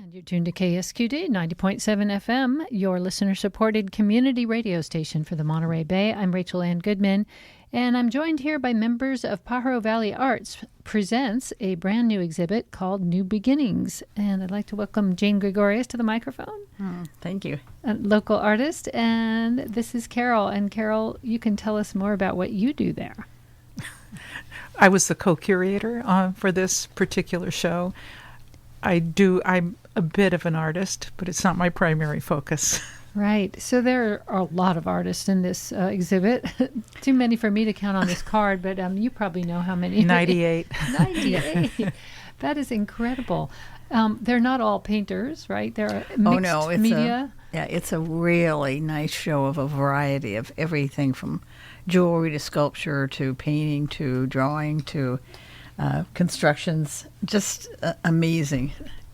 You're tuned to KSQD 90.7 FM, your listener-supported community radio station for the Monterey Bay. I'm Rachel Ann Goodman, and I'm joined here by members of Pajaro Valley Arts presents a brand new exhibit called New Beginnings. And I'd like to welcome Jane Gregorius to the microphone. Thank you. A local artist, and this is Carol. And Carol, you can tell us more about what you do there. I was the co-curator for this particular show. I'm a bit of an artist, but it's not my primary focus. Right. So there are a lot of artists in this exhibit. Too many for me to count on this card, but you probably know how many. 98. 98. That is incredible. They're not all painters, right? They're mixed media. It's a really nice show of a variety of everything from jewelry to sculpture to painting to drawing to constructions. Just amazing.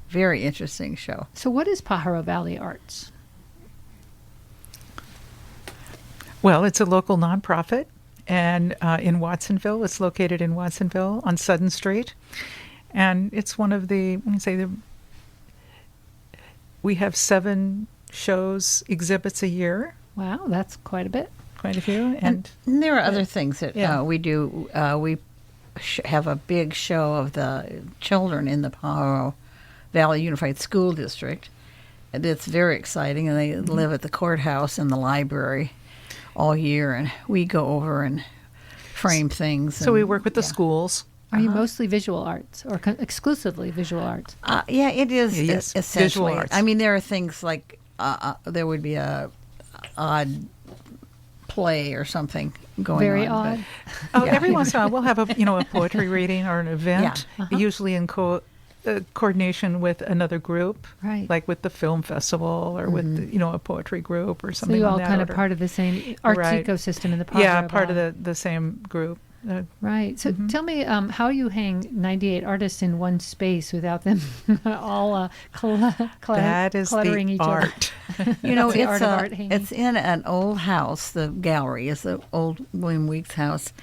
Very interesting show. So what is Pajaro Valley Arts? Well, it's a local nonprofit, and in Watsonville. It's located in Watsonville on Sudden Street. And it's one of we have 7 shows, exhibits a year. Wow, that's quite a bit. Quite a few. And there are other things that we do. We have a big show of the children in the Pajaro Valley Unified School District. It's very exciting, and they live at the courthouse and the library all year, and we go over and frame things. So we work with the schools. Are you mostly visual arts or exclusively visual arts? It is essentially. Visual arts. I mean, there are things like there would be a odd play or something going Very on. odd. Every once in a while we'll have a poetry reading or an event, usually in coordination with another group, right? Like with the film festival or with a poetry group or something. So you like all that kind of part of the same arts ecosystem in the Pajaro Valley. Part of the same group. Right. So tell me how you hang 98 artists in one space without them all that is cluttering the each art. other. It's in an old house. The gallery is the old William Weeks house,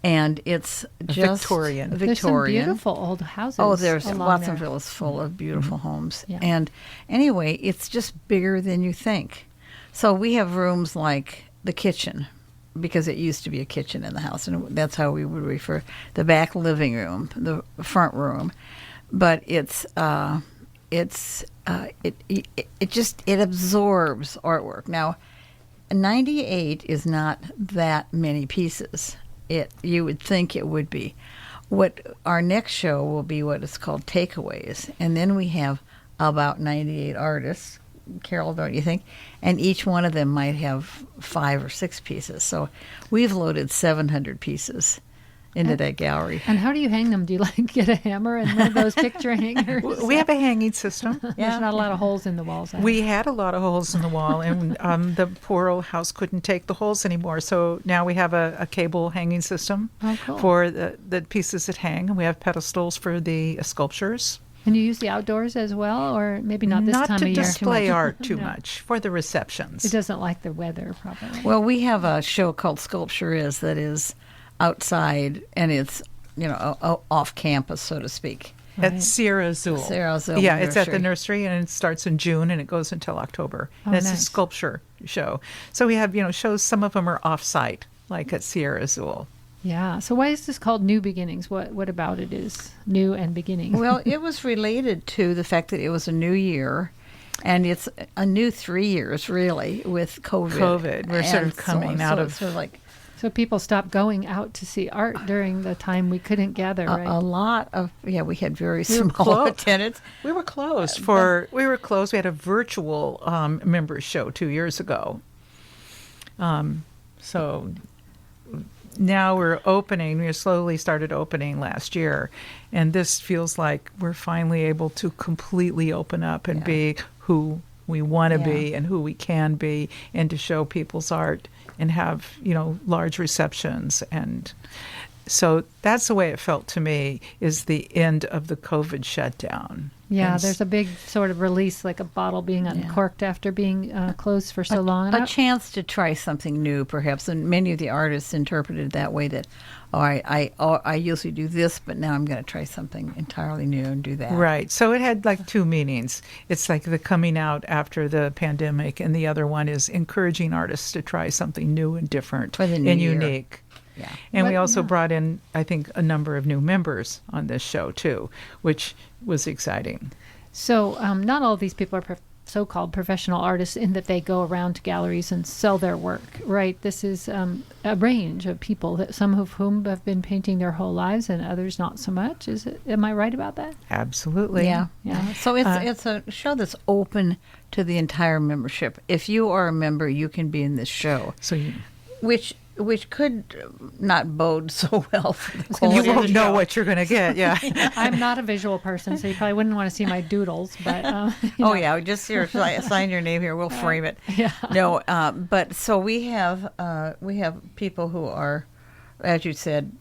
and it's just Victorian. There's some beautiful old houses. Oh, Watsonville is full of beautiful homes. Yeah. And anyway, it's just bigger than you think. So we have rooms like the kitchen, because it used to be a kitchen in the house, and that's how we would refer the back living room, the front room. But it absorbs artwork. Now, 98 is not that many pieces. You would think it would be. What our next show will be what is called Takeaways, and then we have about 98 artists. Carol, don't you think? And each one of them might have 5 or 6 pieces. So we've loaded 700 pieces into that gallery. And how do you hang them? Do you get a hammer and one of those picture hangers? We have a hanging system. There's not a lot of holes in the walls. We had a lot of holes in the wall, and the poor old house couldn't take the holes anymore. So now we have a cable hanging system for the pieces that hang. And we have pedestals for the sculptures. And you use the outdoors as well, or maybe not this time of year? Not to display art too much, for the receptions. It doesn't like the weather, probably. Well, we have a show called Sculpture that is outside, and it's, off campus, so to speak. Right. At Sierra Azul. Yeah, it's at the nursery, and it starts in June, and it goes until October. And it's a sculpture show. So we have, shows, some of them are off-site, like at Sierra Azul. Yeah. So why is this called New Beginnings? What about it is new and beginning? Well, it was related to the fact that it was a new year, and it's a new 3 years, really, with COVID. We're sort of coming out of... So people stopped going out to see art during the time we couldn't gather, right? A lot of... Yeah, we had very small attendance. We were closed We had a virtual members show 2 years ago. So... Now we're opening. We slowly started opening last year, and this feels like we're finally able to completely open up and be who we want to be and who we can be, and to show people's art and have large receptions. And so that's the way it felt to me, is the end of the COVID shutdown. Yeah, And there's a big sort of release, like a bottle being uncorked after being closed for so long. A chance to try something new, perhaps. And many of the artists interpreted it that way, that, I usually do this, but now I'm going to try something entirely new and do that. Right. So it had like two meanings. It's like the coming out after the pandemic, and the other one is encouraging artists to try something new and different For the and new year. unique. Yeah. And we also brought in, I think, a number of new members on this show, too, which was exciting. So not all of these people are so-called professional artists in that they go around to galleries and sell their work, right? This is a range of people, that some of whom have been painting their whole lives and others not so much. Am I right about that? Absolutely. Yeah. So it's a show that's open to the entire membership. If you are a member, you can be in this show. So Which could not bode so well for the you quality of the won't know show. what you're going to get. Yeah. I'm not a visual person, so you probably wouldn't want to see my doodles. But Oh yeah, just here, sign your name here. We'll frame it. Yeah. No, but so we have people who are, as you said,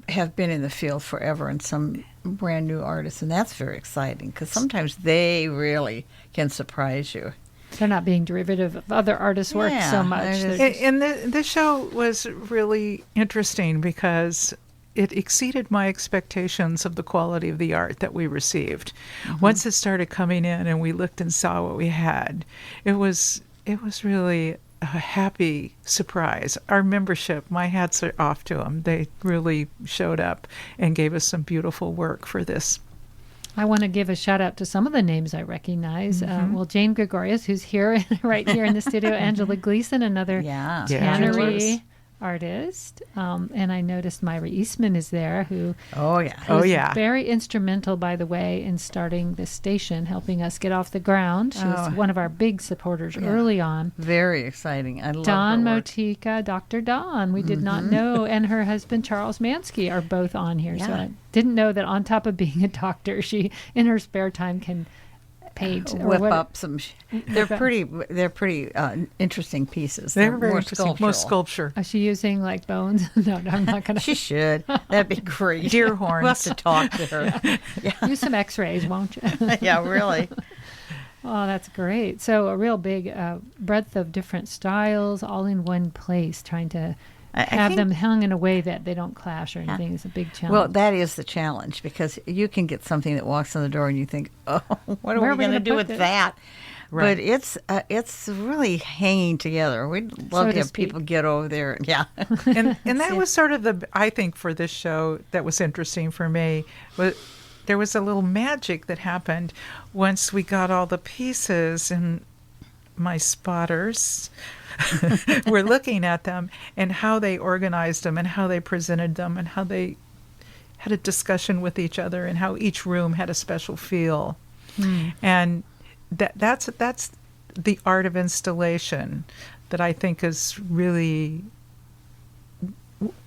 have been in the field forever, and some brand new artists, and that's very exciting because sometimes they really can surprise you. they're not being derivative of other artists' work Yeah, so much. I They're just- And the show was really interesting because it exceeded my expectations of the quality of the art that we received. Once it started coming in and we looked and saw what we had, it was really a happy surprise. Our membership, my hats are off to them. They really showed up and gave us some beautiful work for this. I want to give a shout out to some of the names I recognize. Well, Jane Gregorius, who's here, right here in the studio, Angela Gleason, another Yeah. tannery artist. And I noticed Myra Eastman is there, who Oh yeah. Oh, was yeah. very instrumental, by the way, in starting this station, helping us get off the ground. She was Oh. one of our big supporters early on. Very exciting. I love Dawn her work. Motika, Dr. Dawn, we did not know, and her husband Charles Mansky are both on here. So Yeah. I didn't know that on top of being a doctor, she in her spare time can paint or Whip what- up some. They're pretty interesting pieces. They were very more interesting. Most sculptural. sculpture. Is she using like bones? No, I'm not going She should. That'd be great. Deer We'll have horns. to talk to her. to use some X-rays, won't you? Yeah, really. Oh, that's great. So a real big breadth of different styles, all in one place, trying to I have think- them hung in a way that they don't clash or anything is a big challenge. Well, that is the challenge because you can get something that walks in the door and you think, "Oh, what are Where we are we going to gonna do put with this?" that?" Right. But it's really hanging together. We'd love So to to have speak. people get over there. Yeah. and that was sort of I think for this show that was interesting for me. There was a little magic that happened once we got all the pieces, and my spotters were looking at them and how they organized them and how they presented them and how they had a discussion with each other and how each room had a special feel. And that's the art of installation that I think is really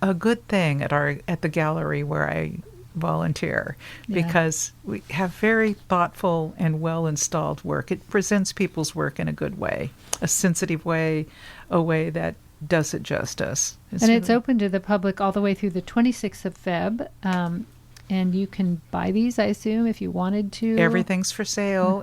a good thing at the gallery where I volunteer, Yeah. because we have very thoughtful and well installed work. It presents people's work in a good way, a sensitive way, a way that does it justice. and it's open to the public all the way through the 26th of Feb. And you can buy these, I assume, if you wanted to. Everything's for sale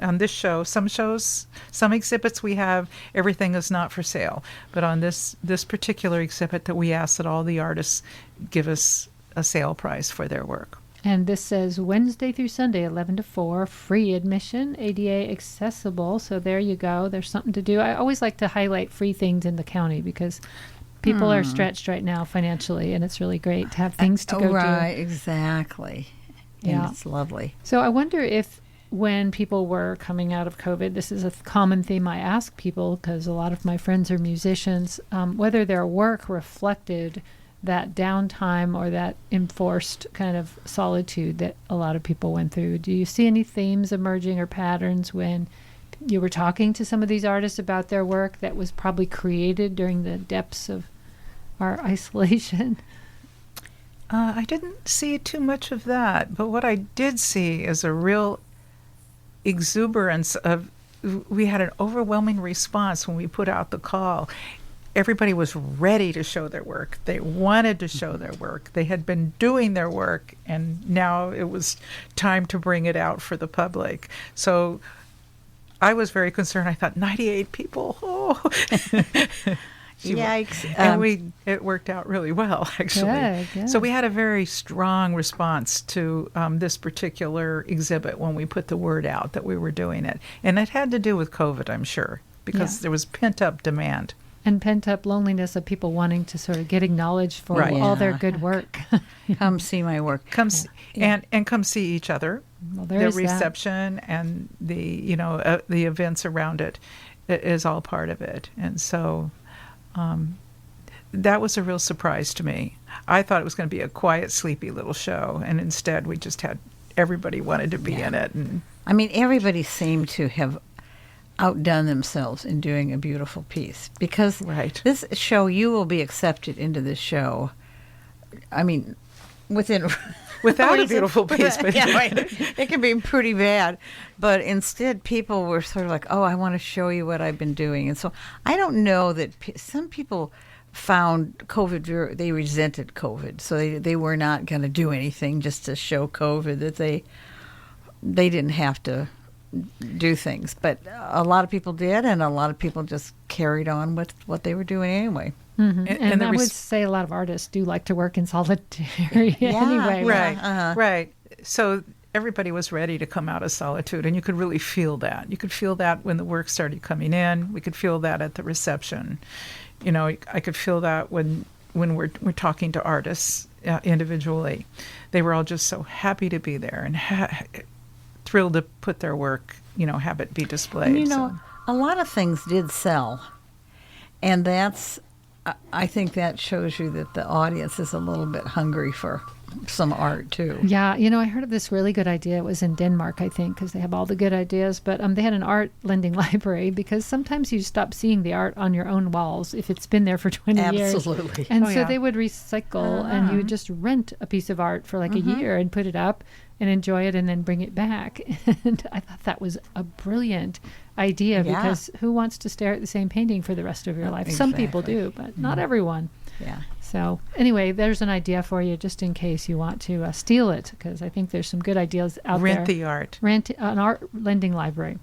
on this show. Some exhibits we have, everything is not for sale. But on this particular exhibit, that we ask that all the artists give us a sale price for their work. And this says Wednesday through Sunday, 11 to 4, free admission, ADA accessible. So there you go. There's something to do. I always like to highlight free things in the county because people are stretched right now financially, and it's really great to have things to go Right, do. exactly. Yeah. And it's lovely. So I wonder if when people were coming out of COVID, this is a common theme I ask people because a lot of my friends are musicians, whether their work reflected that downtime or that enforced kind of solitude that a lot of people went through. Do you see any themes emerging or patterns when you were talking to some of these artists about their work that was probably created during the depths of our isolation? I didn't see too much of that, but what I did see is a real exuberance of. We had an overwhelming response when we put out the call. everybody was ready to show their work. They wanted to show their work. They had been doing their work, and now it was time to bring it out for the public. So I was very concerned. I thought, 98 people. Oh. Yikes. And it worked out really well, actually. Good. So we had a very strong response to this particular exhibit when we put the word out that we were doing it. And it had to do with COVID, I'm sure, because there was pent-up demand. And pent-up loneliness of people wanting to sort of get acknowledged for Right. all their Yeah. good work. Come see my work. Come and come see each other. Well, there The is that. reception and the events around it is all part of it. And so that was a real surprise to me. I thought it was going to be a quiet, sleepy little show, and instead we just had everybody wanted to be in it. And I mean, everybody seemed to have outdone themselves in doing a beautiful piece, because Right. this show, you will be accepted into this show, I mean, without Without a beautiful piece, but it can be pretty bad. But instead, people were sort of like, "Oh, I want to show you what I've been doing." And so I don't know that some people found COVID, they resented COVID, so they were not going to do anything just to show COVID that they didn't have to do things. But a lot of people did, and a lot of people just carried on with what they were doing anyway. Mhm. And And the I would say a lot of artists do like to work in solitary anyway. Right, right. So everybody was ready to come out of solitude, and you could really feel that. You could feel that when the work started coming in. We could feel that at the reception. You know, I could feel that when we're talking to artists individually. They were all just so happy to be there and thrilled to put their work, have it be displayed. And, a lot of things did sell, and I think that shows you that the audience is a little bit hungry for some art too. Yeah, I heard of this really good idea. It was in Denmark, I think, because they have all the good ideas. But they had an art lending library, because sometimes you stop seeing the art on your own walls if it's been there for 20 years. Absolutely. And Oh, so yeah. they would recycle, and you would just rent a piece of art for like a year and put it up and enjoy it and then bring it back. And I thought that was a brilliant idea, Yeah. because who wants to stare at the same painting for the rest of your life? Some people Exactly. do, but not everyone. Yeah. So anyway, there's an idea for you just in case you want to steal it, because I think there's some good ideas out there. Rent the art. Rent an art lending library.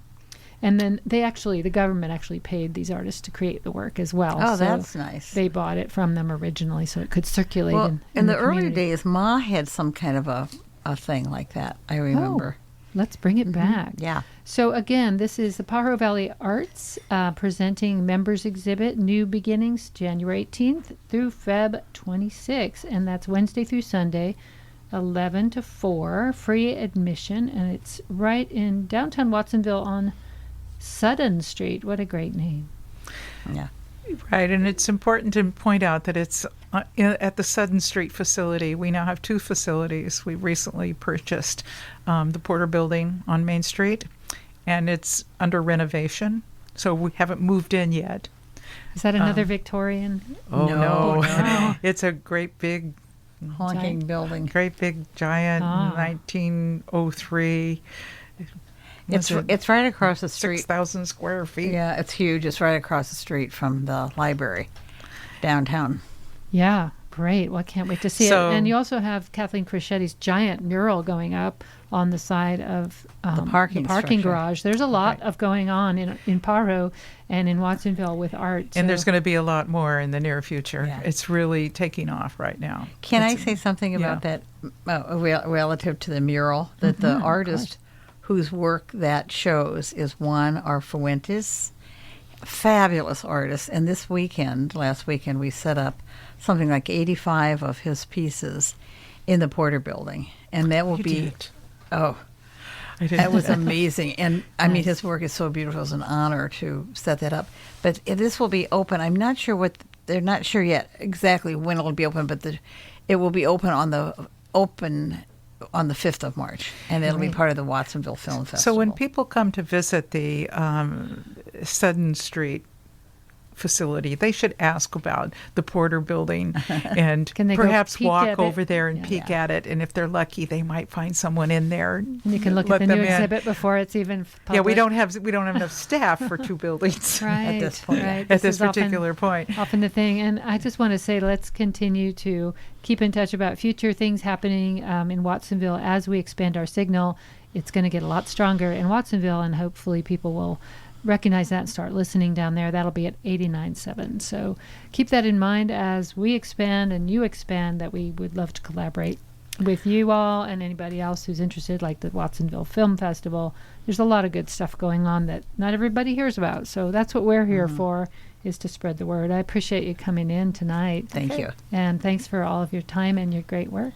And then the government actually paid these artists to create the work as well. Oh, So that's nice. They bought it from them originally so it could circulate Well, in the early community. days, Ma had some kind of a thing like that, I remember. Let's bring it back. Yeah. So again, this is the Pajaro Valley Arts presenting members exhibit New Beginnings, January 18th through Feb 26th, and that's Wednesday through Sunday, 11 to 4, free admission, and it's right in downtown Watsonville on Sudden Street. What a great name. Yeah. Right, and it's important to point out that it's at the Sudden Street facility. We now have two facilities. We recently purchased the Porter Building on Main Street, and it's under renovation, so we haven't moved in yet. Is that another Victorian? Oh, No. no. It's a great big Honking building. giant Ah. 1903. It's right across the street. 6,000 square feet. Yeah, it's huge. It's right across the street from the library downtown. Yeah, great. Well, I can't wait to see So- it. And you also have Kathleen Crescetti's giant mural going up on the side of parking structure. garage. There's a lot of going on in Pajaro and in Watsonville with art. And there's so- going to be a lot more in the near future. Yeah. It's really taking off right now. Can I It's- say something about yeah. that relative to the mural? That the artist whose work that shows is Juan Arfuentes, fabulous artist. And last weekend, we set up something like 85 of his pieces in the Porter Building. And that will You be, did. oh, I didn't that was know. amazing. And I mean, Nice. his work is so beautiful. It was an honor to set that up. But this will be open. I'm not sure they're not sure yet exactly when it'll be open, but it will be open on the 5th of March, and it'll be Great. part of the Watsonville Film Festival. So when people come to visit the Sudden Street facility. They should ask about the Porter building and Can they go perhaps peek walk at over it? there and Yeah. peek at it. And if they're lucky, they might find someone in there. And you can look let at the new them in. exhibit before it's even public. Yeah, we don't have enough staff for 2 buildings right, this point. Right. at this is often- particular point. Often the thing, and I just want to say, let's continue to keep in touch about future things happening in Watsonville as we expand our signal. It's going to get a lot stronger in Watsonville, and hopefully people will recognize that and start listening down there. That'll be at 89.7. So keep that in mind as we expand and you expand, that we would love to collaborate with you all and anybody else who's interested, like the Watsonville Film Festival. There's a lot of good stuff going on that not everybody hears about. So that's what we're here for, is to spread the word. I appreciate you coming in tonight. Thank you. And thanks for all of your time and your great work.